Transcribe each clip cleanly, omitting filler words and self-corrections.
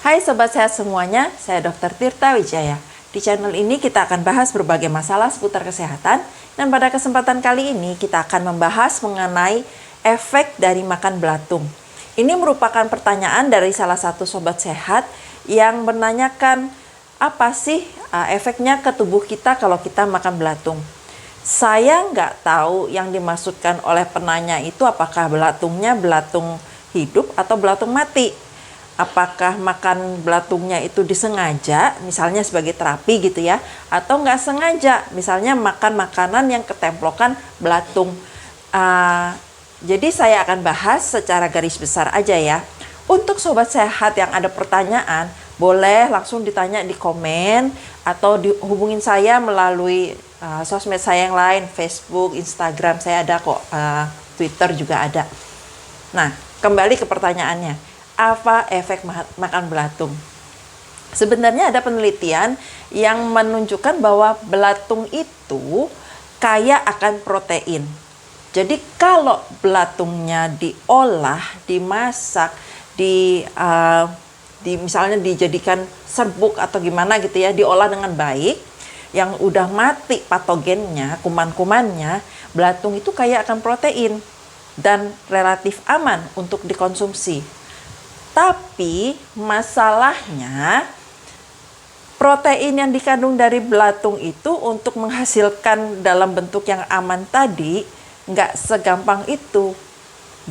Hai Sobat Sehat semuanya, saya Dr. Tirta Wijaya. Di channel ini kita akan bahas berbagai masalah seputar kesehatan, dan pada kesempatan kali ini kita akan membahas mengenai efek dari makan belatung. Ini merupakan pertanyaan dari salah satu Sobat Sehat yang menanyakan apa sih efeknya ke tubuh kita kalau kita makan belatung. Saya nggak tahu yang dimaksudkan oleh penanya itu apakah belatungnya belatung hidup atau belatung mati. Apakah makan belatungnya itu disengaja, misalnya sebagai terapi gitu ya, atau nggak sengaja, misalnya makan makanan yang ketemplokan belatung. Jadi saya akan bahas secara garis besar aja ya. Untuk Sobat Sehat yang ada pertanyaan, boleh langsung ditanya di komen atau dihubungin saya melalui sosmed saya yang lain, Facebook, Instagram, saya ada kok, Twitter juga ada. Nah, kembali ke pertanyaannya. Apa efek makan belatung? Sebenarnya ada penelitian yang menunjukkan bahwa belatung itu kaya akan protein. Jadi kalau belatungnya diolah, dimasak, misalnya dijadikan serbuk atau gimana gitu ya, diolah dengan baik, yang udah mati patogennya, kuman-kumannya, belatung itu kaya akan protein dan relatif aman untuk dikonsumsi. Tapi masalahnya protein yang dikandung dari belatung itu untuk menghasilkan dalam bentuk yang aman tadi nggak segampang itu.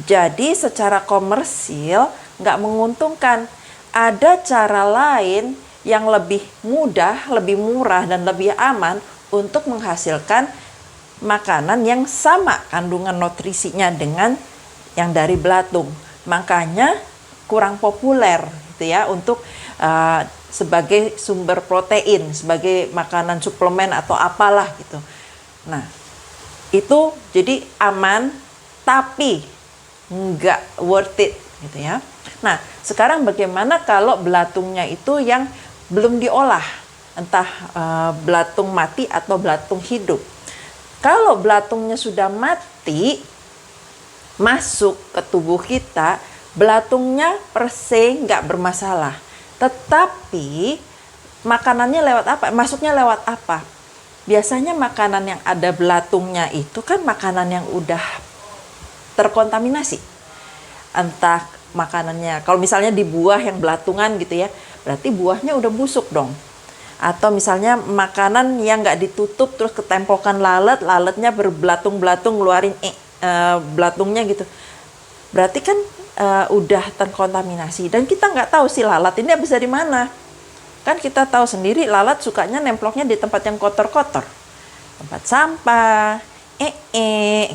Jadi secara komersil nggak menguntungkan. Ada cara lain yang lebih mudah, lebih murah, dan lebih aman untuk menghasilkan makanan yang sama kandungan nutrisinya dengan yang dari belatung. Makanya kurang populer gitu ya untuk sebagai sumber protein, sebagai makanan suplemen atau apalah gitu. Nah, itu jadi aman tapi nggak worth it gitu ya. Nah, sekarang bagaimana kalau belatungnya itu yang belum diolah, entah belatung mati atau belatung hidup. Kalau belatungnya sudah mati masuk ke tubuh kita, belatungnya per se nggak bermasalah, tetapi makanannya lewat apa? Masuknya lewat apa? Biasanya makanan yang ada belatungnya itu kan makanan yang udah terkontaminasi. Entah makanannya, kalau misalnya di buah yang belatungan gitu ya, berarti buahnya udah busuk dong. Atau misalnya makanan yang nggak ditutup terus ketempelkan lalat, lalatnya berbelatung-belatung ngeluarin belatungnya gitu. Berarti kan udah terkontaminasi, dan kita nggak tahu si lalat ini habis dari mana. Kan kita tahu sendiri lalat sukanya nemploknya di tempat yang kotor-kotor, tempat sampah,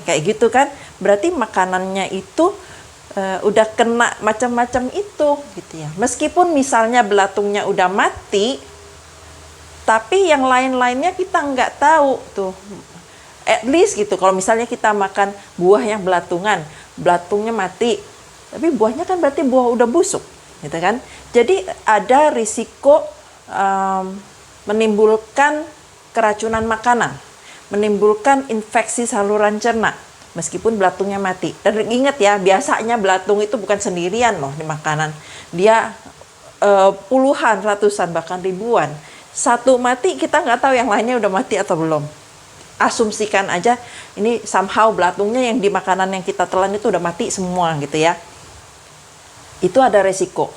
kayak gitu kan. Berarti makanannya itu udah kena macam-macam itu gitu ya. Meskipun misalnya belatungnya udah mati, tapi yang lain-lainnya kita nggak tahu tuh. At least gitu, kalau misalnya kita makan buah yang belatungnya mati, tapi buahnya kan berarti buah udah busuk, gitu kan? Jadi ada risiko menimbulkan keracunan makanan, menimbulkan infeksi saluran cerna, meskipun belatungnya mati. Dan ingat ya, biasanya belatung itu bukan sendirian loh di makanan. Dia puluhan, ratusan, bahkan ribuan. Satu mati, kita nggak tahu yang lainnya udah mati atau belum. Asumsikan aja, ini somehow belatungnya yang di makanan yang kita telan itu udah mati semua gitu ya. Itu ada resiko.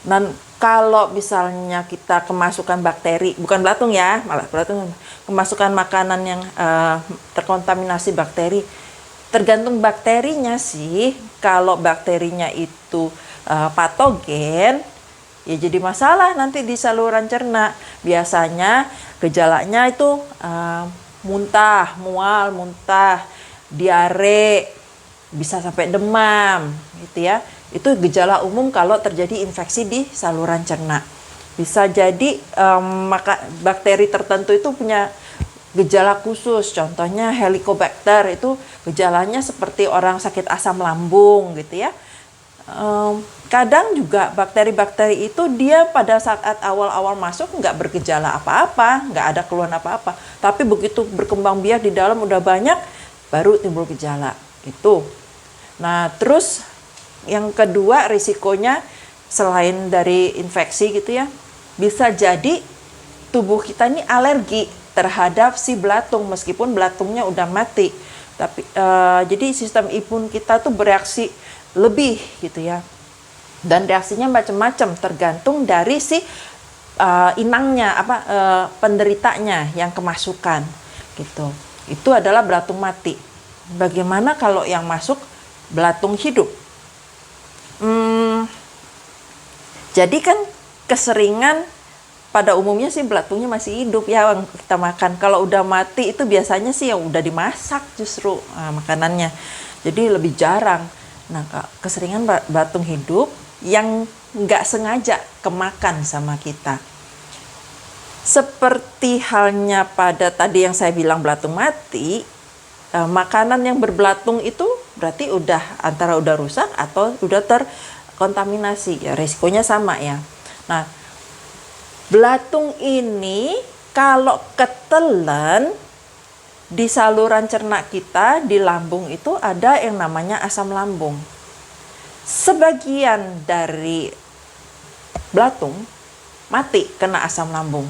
Dan kalau misalnya kita kemasukan bakteri, bukan belatung ya, malah belatung, kemasukan makanan yang terkontaminasi bakteri, tergantung bakterinya sih. Kalau bakterinya itu patogen, ya jadi masalah nanti di saluran cerna. Biasanya gejalanya itu muntah, mual, muntah, diare, bisa sampai demam gitu ya. Itu gejala umum kalau terjadi infeksi di saluran cerna. Bisa jadi bakteri tertentu itu punya gejala khusus. Contohnya Helicobacter, itu gejalanya seperti orang sakit asam lambung gitu ya. Kadang juga bakteri-bakteri itu dia pada saat awal-awal masuk nggak bergejala apa-apa, nggak ada keluhan apa-apa. Tapi begitu berkembang biak di dalam udah banyak, baru timbul gejala gitu. Nah, terus yang kedua risikonya selain dari infeksi gitu ya, bisa jadi tubuh kita ini alergi terhadap si belatung meskipun belatungnya udah mati. Tapi jadi sistem imun kita tuh bereaksi lebih gitu ya. Dan reaksinya macam-macam tergantung dari si inangnya penderitanya yang kemasukan gitu. Itu adalah belatung mati. Bagaimana kalau yang masuk belatung hidup? Jadi kan keseringan pada umumnya sih belatungnya masih hidup ya yang kita makan. Kalau udah mati itu biasanya sih yang udah dimasak justru makanannya. Jadi lebih jarang. Nah, keseringan belatung hidup yang nggak sengaja kemakan sama kita. Seperti halnya pada tadi yang saya bilang belatung mati, makanan yang berbelatung itu berarti antara udah rusak atau udah terkontaminasi. Ya, resikonya sama ya. Nah, belatung ini kalau ketelan di saluran cerna kita, di lambung itu ada yang namanya asam lambung. Sebagian dari belatung mati kena asam lambung.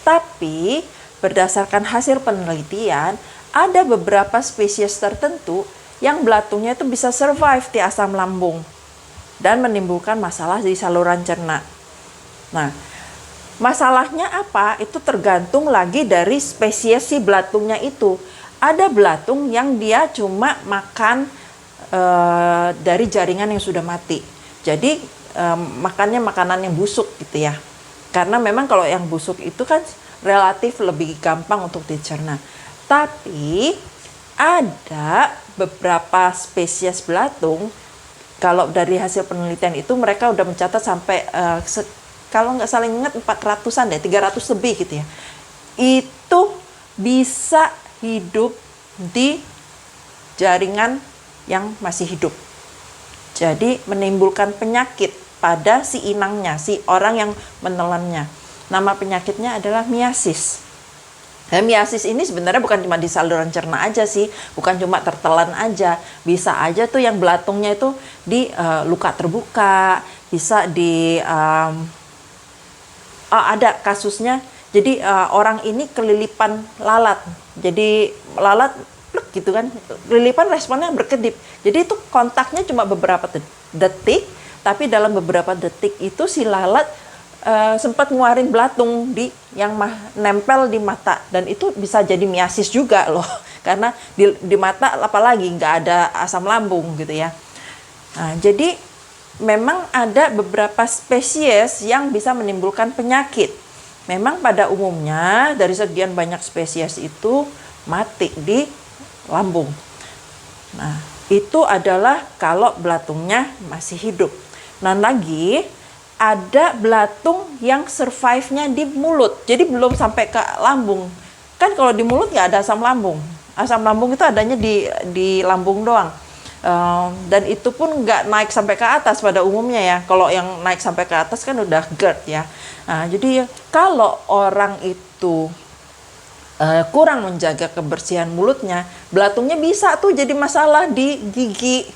Tapi berdasarkan hasil penelitian, ada beberapa spesies tertentu yang belatungnya itu bisa survive di asam lambung dan menimbulkan masalah di saluran cerna. Nah, masalahnya apa? Itu tergantung lagi dari spesies si belatungnya itu. Ada belatung yang dia cuma makan dari jaringan yang sudah mati. Jadi makannya makanan yang busuk gitu ya. Karena memang kalau yang busuk itu kan relatif lebih gampang untuk dicerna. Tapi ada beberapa spesies belatung, kalau dari hasil penelitian itu mereka udah mencatat sampai kalau nggak salah ingat 400-an deh, 300 lebih gitu ya. Itu bisa hidup di jaringan yang masih hidup. Jadi menimbulkan penyakit pada si inangnya, si orang yang menelannya. Nama penyakitnya adalah miasis. Nah, miasis ini sebenarnya bukan cuma di saluran cerna aja sih, bukan cuma tertelan aja. Bisa aja tuh yang belatungnya itu di luka terbuka, bisa di ada kasusnya. Jadi orang ini kelilipan lalat. Jadi lalat gitu kan, kelilipan responnya berkedip. Jadi itu kontaknya cuma beberapa detik, tapi dalam beberapa detik itu si lalat sempat ngeluarin belatung yang nempel di mata, dan itu bisa jadi miasis juga loh, karena di mata apalagi nggak ada asam lambung gitu ya. Nah, jadi memang ada beberapa spesies yang bisa menimbulkan penyakit. Memang pada umumnya dari sekian banyak spesies itu mati di lambung. Nah, itu adalah kalau belatungnya masih hidup. Nah, lagi ada belatung yang survive-nya di mulut. Jadi belum sampai ke lambung. Kan kalau di mulut nggak ada asam lambung. Asam lambung itu adanya di lambung doang. Dan itu pun nggak naik sampai ke atas pada umumnya ya. Kalau yang naik sampai ke atas kan udah GERD ya. Nah, jadi kalau orang itu kurang menjaga kebersihan mulutnya, belatungnya bisa tuh jadi masalah di gigi,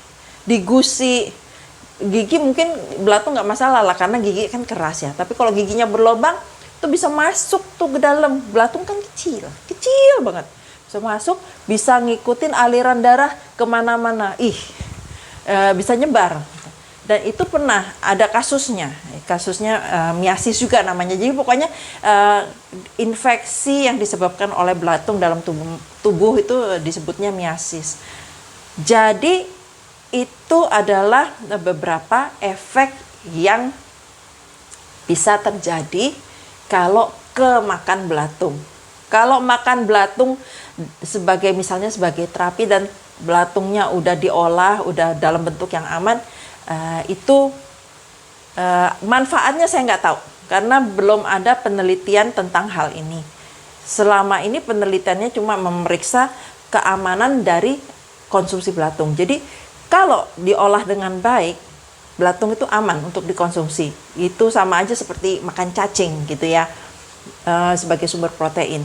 di gusi. Gigi mungkin belatung nggak masalah lah karena gigi kan keras ya. Tapi kalau giginya berlubang tuh bisa masuk tuh ke dalam. Belatung kan kecil banget. Bisa masuk, bisa ngikutin aliran darah kemana-mana. Bisa nyebar. Dan itu pernah ada kasusnya miasis juga namanya. Jadi pokoknya infeksi yang disebabkan oleh belatung dalam tubuh itu disebutnya miasis. Jadi itu adalah beberapa efek yang bisa terjadi kalau kemakan belatung. Kalau makan belatung misalnya sebagai terapi dan belatungnya udah diolah, udah dalam bentuk yang aman, itu manfaatnya saya nggak tahu karena belum ada penelitian tentang hal ini. Selama ini penelitiannya cuma memeriksa keamanan dari konsumsi belatung. Jadi kalau diolah dengan baik, belatung itu aman untuk dikonsumsi. Itu sama aja seperti makan cacing gitu ya, sebagai sumber protein.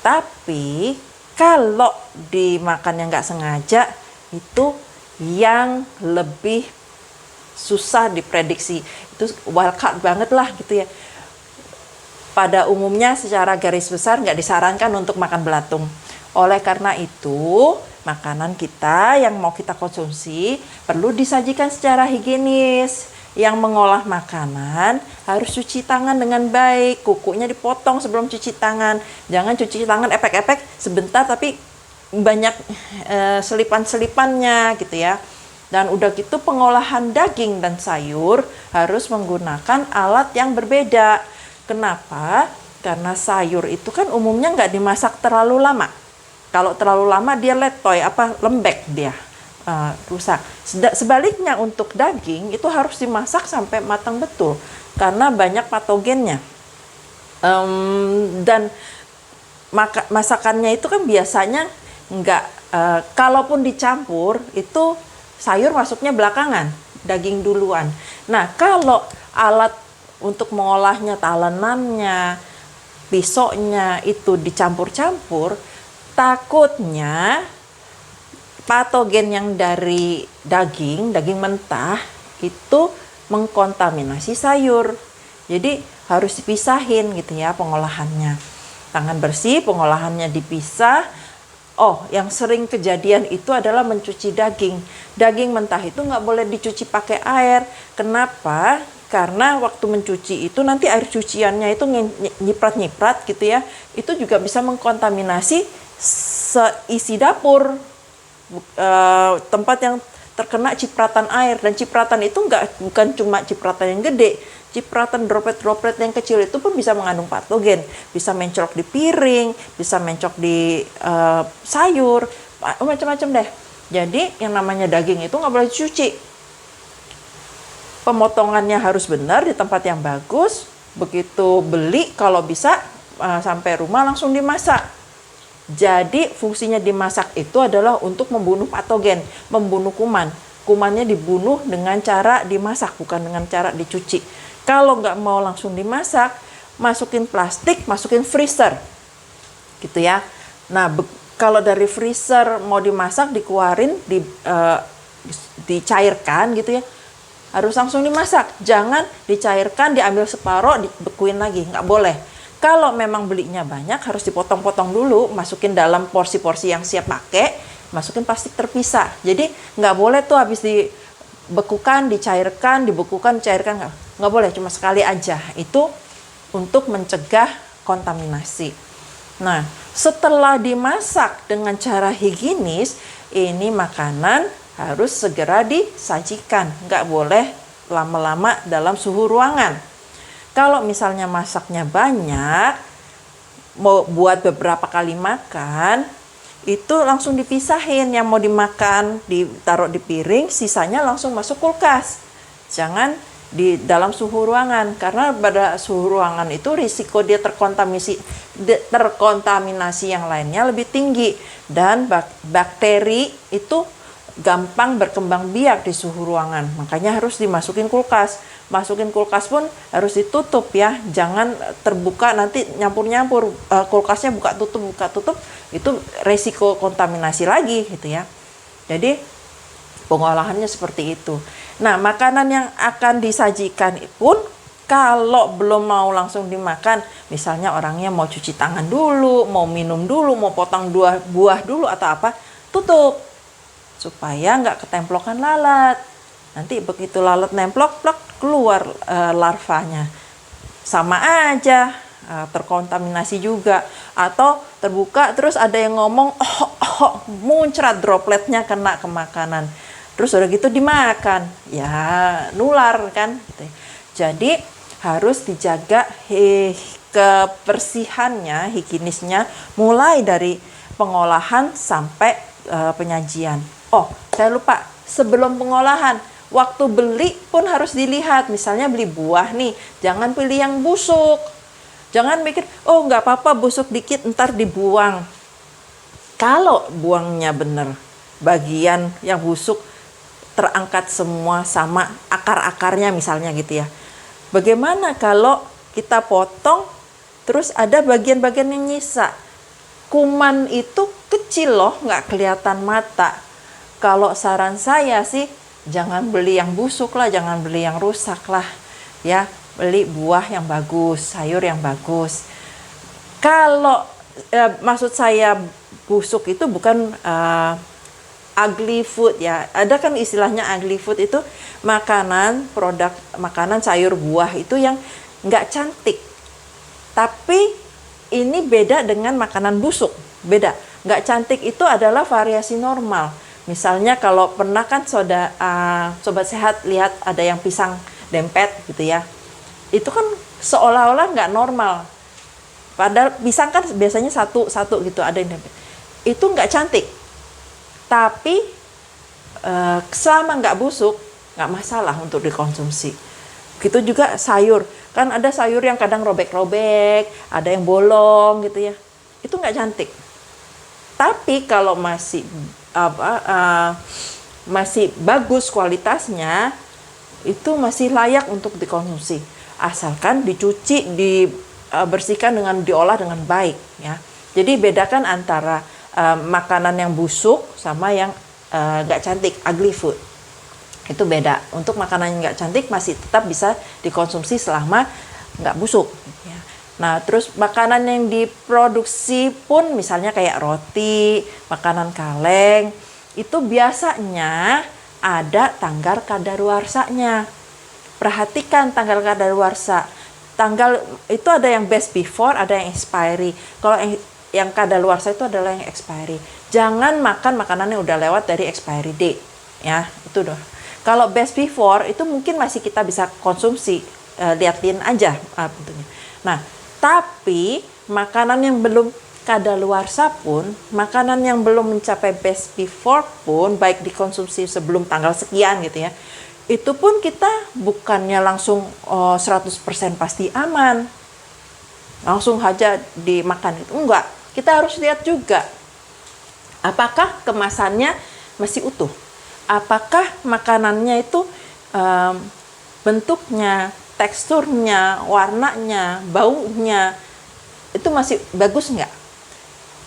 Tapi kalau dimakan yang nggak sengaja, itu yang lebih susah diprediksi. Itu wild card banget lah gitu ya. Pada umumnya secara garis besar nggak disarankan untuk makan belatung. Oleh karena itu, makanan kita yang mau kita konsumsi perlu disajikan secara higienis. Yang mengolah makanan harus cuci tangan dengan baik, kukunya dipotong sebelum cuci tangan. Jangan cuci tangan epek-epek sebentar tapi banyak selipan-selipannya gitu ya. Dan udah gitu pengolahan daging dan sayur harus menggunakan alat yang berbeda. Kenapa? Karena sayur itu kan umumnya nggak dimasak terlalu lama. Kalau terlalu lama dia letoy, lembek dia. Rusak. Sebaliknya untuk daging itu harus dimasak sampai matang betul karena banyak patogennya. Dan masakannya itu kan biasanya enggak, kalaupun dicampur itu sayur masuknya belakangan, daging duluan. Nah, kalau alat untuk mengolahnya, talenannya, pisaunya itu dicampur-campur, takutnya patogen yang dari daging mentah itu mengkontaminasi sayur. Jadi harus dipisahin gitu ya pengolahannya. Tangan bersih, pengolahannya dipisah. Oh, yang sering kejadian itu adalah mencuci daging. Daging mentah itu nggak boleh dicuci pakai air. Kenapa? Karena waktu mencuci itu nanti air cuciannya itu nyiprat-nyiprat gitu ya. Itu juga bisa mengkontaminasi seisi dapur. Tempat yang terkena cipratan air, dan cipratan itu bukan cuma cipratan yang gede, cipratan droplet-droplet yang kecil itu pun bisa mengandung patogen, bisa mencolok di piring, bisa mencolok di sayur, macam-macam deh. Jadi yang namanya daging itu nggak boleh dicuci, pemotongannya harus benar di tempat yang bagus. Begitu beli kalau bisa sampai rumah langsung dimasak. Jadi fungsinya dimasak itu adalah untuk membunuh patogen, membunuh kuman. Kumannya dibunuh dengan cara dimasak, bukan dengan cara dicuci. Kalau nggak mau langsung dimasak, masukin plastik, masukin freezer, gitu ya. Nah, kalau dari freezer mau dimasak, dikeluarin, dicairkan gitu ya, harus langsung dimasak. Jangan dicairkan, diambil separoh, dibekuin lagi, nggak boleh. Kalau memang belinya banyak, harus dipotong-potong dulu, masukin dalam porsi-porsi yang siap pakai, masukin plastik terpisah. Jadi nggak boleh tuh habis dibekukan, dicairkan, dibekukan, dicairkan, nggak boleh, cuma sekali aja. Itu untuk mencegah kontaminasi. Nah, setelah dimasak dengan cara higienis, ini makanan harus segera disajikan, nggak boleh lama-lama dalam suhu ruangan. Kalau misalnya masaknya banyak, mau buat beberapa kali makan, itu langsung dipisahin. Yang mau dimakan ditaruh di piring, sisanya langsung masuk kulkas. Jangan di dalam suhu ruangan, karena pada suhu ruangan itu risiko dia terkontaminasi yang lainnya lebih tinggi, dan bakteri itu gampang berkembang biak di suhu ruangan. Makanya harus dimasukin kulkas. Masukin kulkas pun harus ditutup ya, jangan terbuka nanti nyampur-nyampur, kulkasnya buka tutup, itu resiko kontaminasi lagi gitu ya. Jadi pengolahannya seperti itu. Nah, makanan yang akan disajikan pun kalau belum mau langsung dimakan, misalnya orangnya mau cuci tangan dulu, mau minum dulu, mau potong buah dulu atau apa, tutup supaya nggak ketemplokan lalat. Nanti begitu lalat nemplok, keluar larvanya. Sama aja, terkontaminasi juga. Atau terbuka terus ada yang ngomong, muncrat dropletnya kena ke makanan. Terus udah gitu dimakan, ya nular kan. Jadi harus dijaga kebersihannya, higienisnya, mulai dari pengolahan sampai penyajian. Oh, saya lupa, sebelum pengolahan, waktu beli pun harus dilihat. Misalnya beli buah nih, jangan pilih yang busuk. Jangan mikir, oh nggak apa-apa busuk dikit ntar dibuang. Kalau buangnya bener, bagian yang busuk terangkat semua sama akar-akarnya misalnya gitu ya. Bagaimana kalau kita potong terus ada bagian-bagian yang nyisa? Kuman itu kecil loh, nggak kelihatan mata. Kalau saran saya sih Jangan beli yang busuk lah, jangan beli yang rusak lah. Ya, beli buah yang bagus, sayur yang bagus. Kalau maksud saya busuk itu bukan ugly food ya. Ada kan istilahnya ugly food itu produk makanan sayur buah itu yang nggak cantik. Tapi ini beda dengan makanan busuk, beda. Nggak cantik itu adalah variasi normal. Misalnya kalau pernah kan Sobat Sehat lihat ada yang pisang dempet gitu ya. Itu kan seolah-olah nggak normal. Padahal pisang kan biasanya satu gitu ada yang dempet. Itu nggak cantik. Tapi selama nggak busuk, nggak masalah untuk dikonsumsi. Gitu juga sayur. Kan ada sayur yang kadang robek-robek, ada yang bolong gitu ya. Itu nggak cantik. Tapi kalau masih bagus kualitasnya, itu masih layak untuk dikonsumsi. Asalkan dicuci, dibersihkan diolah dengan baik ya. Jadi bedakan antara makanan yang busuk sama yang nggak cantik, ugly food. Itu beda. Untuk makanan yang nggak cantik masih tetap bisa dikonsumsi selama nggak busuk. Ya. Nah, terus makanan yang diproduksi pun misalnya kayak roti, makanan kaleng, itu biasanya ada tanggal kadaluarsanya. Perhatikan tanggal kadaluarsa. Tanggal itu ada yang best before, ada yang expiry. Kalau yang kadaluarsa itu adalah yang expiry. Jangan makan makanan yang udah lewat dari expiry date. Ya, itu doh. Kalau best before itu mungkin masih kita bisa konsumsi, liatin aja bentuknya. Nah, tapi makanan yang belum kadaluarsa pun, makanan yang belum mencapai best before pun, baik dikonsumsi sebelum tanggal sekian gitu ya, itu pun kita bukannya langsung 100% pasti aman. Langsung aja dimakan itu. Enggak, kita harus lihat juga. Apakah kemasannya masih utuh? Apakah makanannya itu bentuknya, teksturnya, warnanya, baunya itu masih bagus nggak?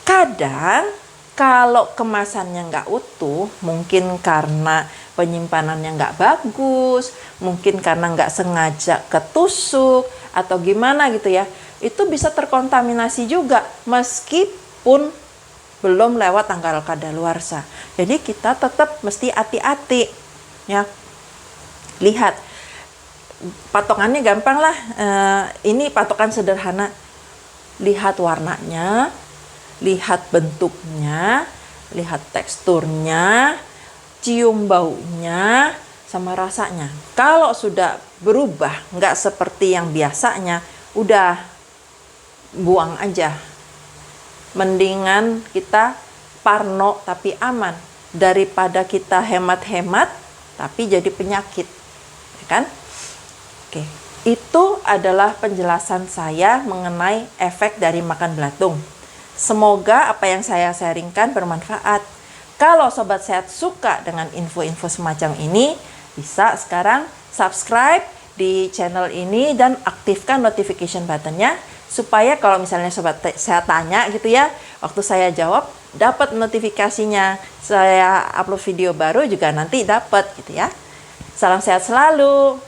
Kadang kalau kemasannya nggak utuh, mungkin karena penyimpanannya nggak bagus, mungkin karena nggak sengaja ketusuk atau gimana gitu ya, itu bisa terkontaminasi juga meskipun belum lewat tanggal kadaluarsa. Jadi kita tetap mesti hati-hati ya. Lihat, patokannya gampang lah. Ini patokan sederhana. Lihat warnanya, lihat bentuknya, lihat teksturnya, cium baunya, sama rasanya. Kalau sudah berubah, nggak seperti yang biasanya, udah buang aja. Mendingan kita parno tapi aman daripada kita hemat-hemat tapi jadi penyakit, ya kan? Oke, itu adalah penjelasan saya mengenai efek dari makan belatung. Semoga apa yang saya sharingkan bermanfaat. Kalau Sobat Sehat suka dengan info-info semacam ini, bisa sekarang subscribe di channel ini dan aktifkan notification buttonnya supaya kalau misalnya Sobat Sehat tanya gitu ya, waktu saya jawab dapat notifikasinya. Saya upload video baru juga nanti dapat gitu ya. Salam sehat selalu.